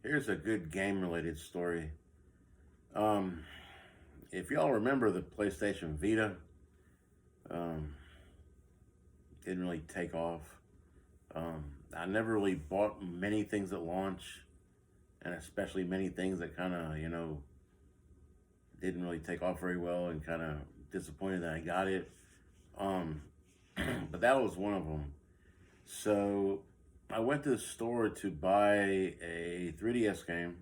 Here's a good game-related story. Um, if y'all remember the PlayStation Vita, um, didn't really take off. I never really bought many things at launch, and especially many things that kind of, didn't really take off very well, and kind of disappointed that I got it. Um, but that was one of them. So I went to the store to buy a 3DS game.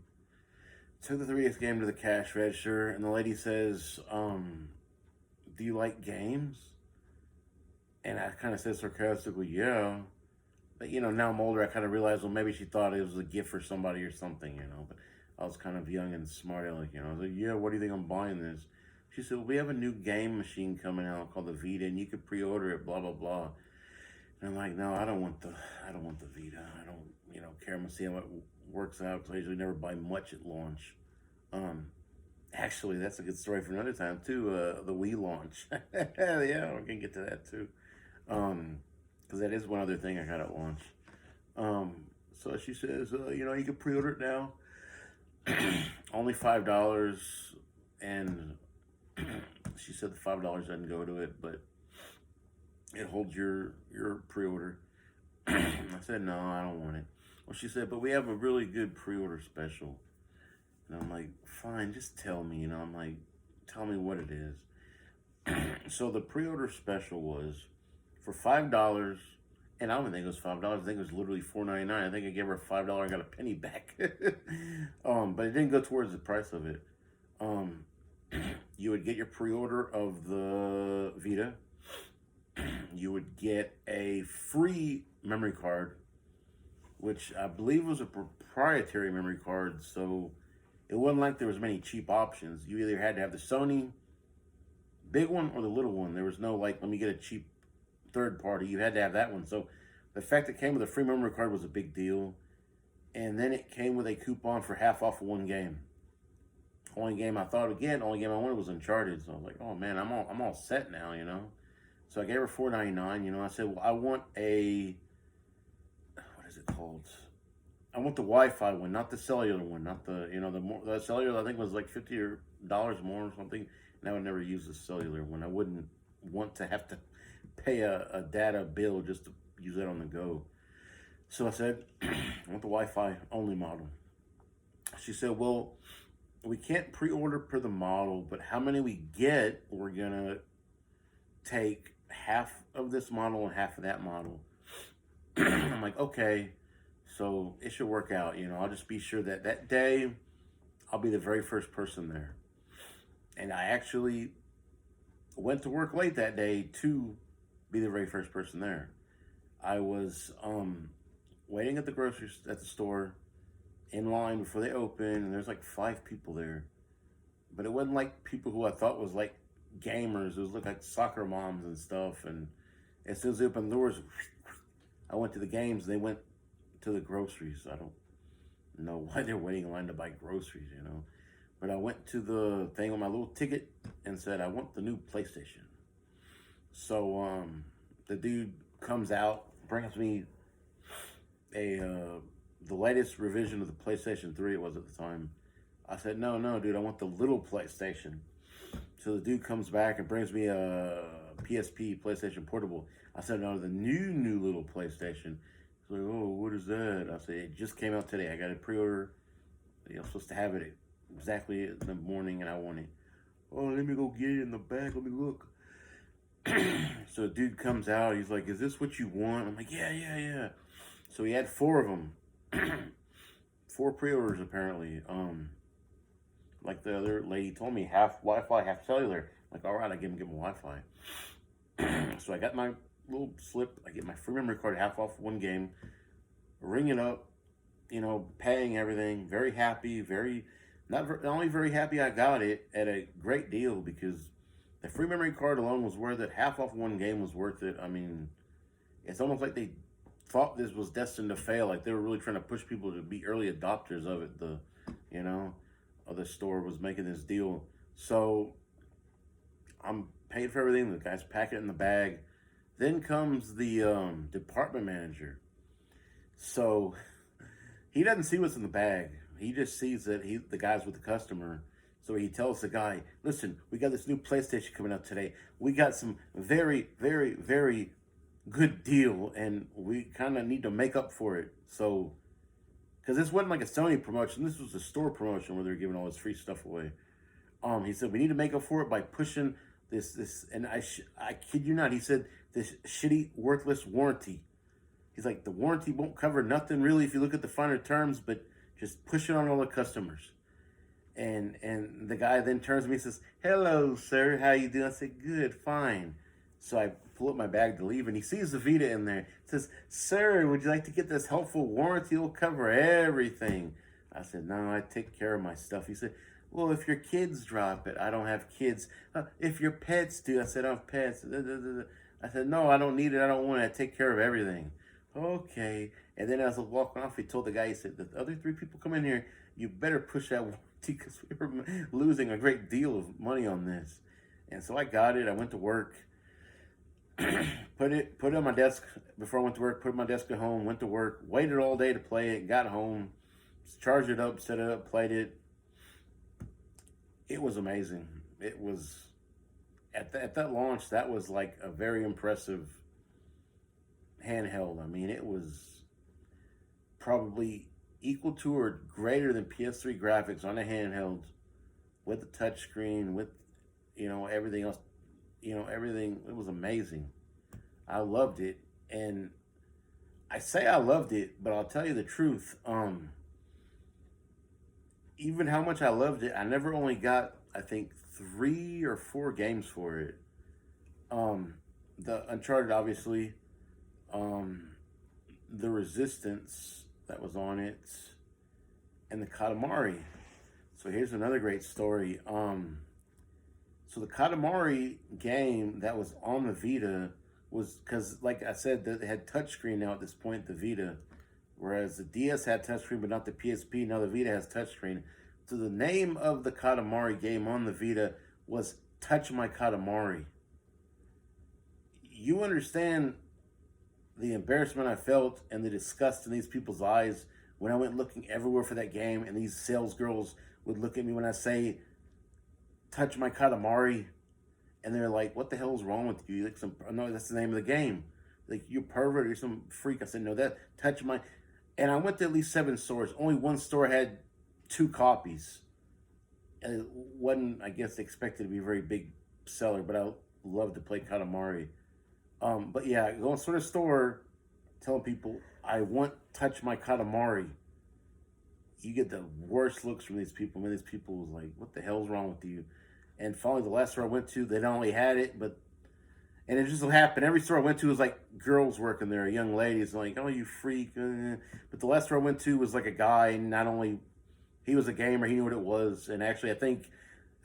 Took the 3DS game to the cash register, and the lady says, "Do you like games?" And I kind of said sarcastically, "Yeah." But now I'm older. I kind of realized, well, maybe she thought it was a gift for somebody or something, But I was kind of young and smart, I was like, "Yeah, what do you think I'm buying this?" She said, "Well, we have a new game machine coming out called the Vita, and you could pre-order it, blah blah blah." And I'm like, "No, I don't want the Vita. I don't, care. I'm gonna see how it works out because I usually never buy much at launch." Um, Actually, that's a good story for another time too. The Wii launch. Yeah, we can get to that too. Because that is one other thing I got at launch. So she says, you can pre-order it now. Only $5, and she said the $5 doesn't go to it, but it holds your pre-order. I said, no, I don't want it. Well, she said, but we have a really good pre-order special. And I'm like, fine, just tell me, I'm like, tell me what it is. So the pre-order special was for $5, and I don't think it was $5. I think it was literally $4.99. I think I gave her $5 and got a penny back. But it didn't go towards the price of it. You would get your pre-order of the Vita. You would get a free memory card, which I believe was a proprietary memory card, so it wasn't like there was many cheap options. You either had to have the Sony big one or the little one. There was no like, let me get a cheap third party. You had to have that one. So the fact that it came with a free memory card was a big deal. And then it came with a coupon for half off of one game. Only game I wanted was Uncharted. So I was like, oh man, I'm all set now, So I gave her $4.99. I said, well, I want what is it called? I want the Wi-Fi one, not the cellular one, not the the cellular. I think was like $50 more or something, and I would never use the cellular one. I wouldn't want to have to pay a data bill just to use it on the go. So I said, I want the Wi-Fi only model. She said, well, we can't pre-order per the model, but how many we get, we're gonna take half of this model and half of that model. I'm like, okay. So it should work out, I'll just be sure that day I'll be the very first person there. And I actually went to work late that day to be the very first person there. I was waiting at the store in line before they opened, and there's like 5 people there. But it wasn't like people who I thought was like gamers. It was like soccer moms and stuff. And as soon as they opened the doors, I went to the games, and they went to the groceries. I don't know why they're waiting in line to buy groceries, But I went to the thing on my little ticket and said, I want the new PlayStation. So the dude comes out, brings me the latest revision of the PlayStation 3 it was at the time. I said, no, dude, I want the little PlayStation. So the dude comes back and brings me a PSP, PlayStation Portable. I said, no, the new little PlayStation. He's like, oh, what is that? I said, it just came out today. I got a pre-order. I'm supposed to have it exactly in the morning, and I want it. Oh, let me go get it in the back. Let me look. So the dude comes out. He's like, is this what you want? I'm like, yeah. So he had 4 of them. 4 pre-orders, apparently. Like the other lady told me, half Wi-Fi, half cellular. I'm like, all right, I give him Wi-Fi. So I got my little slip. I get my free memory card, half off one game. Ring it up, paying everything. Very happy. Not only very happy I got it at a great deal, because the free memory card alone was worth it. Half off one game was worth it. I mean, it's almost like they thought this was destined to fail. Like they were really trying to push people to be early adopters of it. The store was making this deal. So I'm paid for everything. The guys pack it in the bag. Then comes the department manager. So he doesn't see what's in the bag. he just sees that the guy's with the customer. So he tells the guy, listen, we got this new PlayStation coming out today. We got some very, very, very good deal, and we kind of need to make up for it. So, because this wasn't like a Sony promotion, this was a store promotion where they're giving all this free stuff away. He said we need to make up for it by pushing this, and I kid you not, he said this shitty, worthless warranty. He's like, the warranty won't cover nothing really if you look at the finer terms, but just push it on all the customers. And the guy then turns to me and says, hello, sir, how you doing? I said, good, fine. So I pull up my bag to leave, and he sees the Vita in there. He says, sir, would you like to get this helpful warranty? It'll cover everything. I said, no, I take care of my stuff. He said, well, if your kids drop it, I don't have kids. If your pets do, I said, I have pets. I said, no, I don't need it. I don't want it. I take care of everything. Okay. And then as I was walking off, he told the guy, he said, the other 3 people come in here, you better push that warranty because we were losing a great deal of money on this. And so I got it. I went to work, put it on my desk before I went to work, put it on my desk at home, went to work, waited all day to play it, got home, charged it up, set it up, played it. It was amazing. It was, at that launch, that was like a very impressive handheld. I mean, it was probably equal to or greater than PS3 graphics on a handheld with the touchscreen, with, everything else, everything. It was amazing. I loved it. And I say I loved it, but I'll tell you the truth. Even how much I loved it, I never only got, I think, 3 or 4 games for it. The Uncharted, obviously. The Resistance that was on it, and the Katamari. So here's another great story. So the Katamari game that was on the Vita was, because like I said, it had touchscreen now at this point, the Vita, whereas the DS had touchscreen but not the PSP. Now the Vita has touchscreen. So the name of the Katamari game on the Vita was Touch My Katamari. You understand the embarrassment I felt and the disgust in these people's eyes when I went looking everywhere for that game, and these sales girls would look at me when I say, touch my Katamari, and they're like, what the hell is wrong with you? Like, no, that's the name of the game. Like, you pervert, you're some freak. I said, no, that, touch my, and I went to at least 7 stores. Only one store had 2 copies. And it wasn't, I guess, expected to be a very big seller, but I love to play Katamari. But yeah, going to the store, telling people, I want Touch My Katamari. You get the worst looks from these people. I mean, these people was like, what the hell's wrong with you? And finally, the last store I went to, they not only had it, and it just so happened, every store I went to was like girls working there, young ladies, like, oh, you freak. But the last store I went to was like a guy, and not only, he was a gamer, he knew what it was. And actually, I think,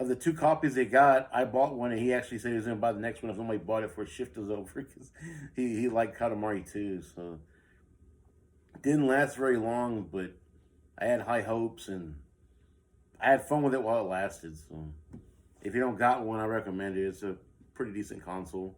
of the 2 copies they got, I bought one, and he actually said he was going to buy the next one if somebody bought it before shift was over, because he liked Katamari too. So it didn't last very long, but I had high hopes, and I had fun with it while it lasted. So if you don't got one, I recommend it. It's a pretty decent console.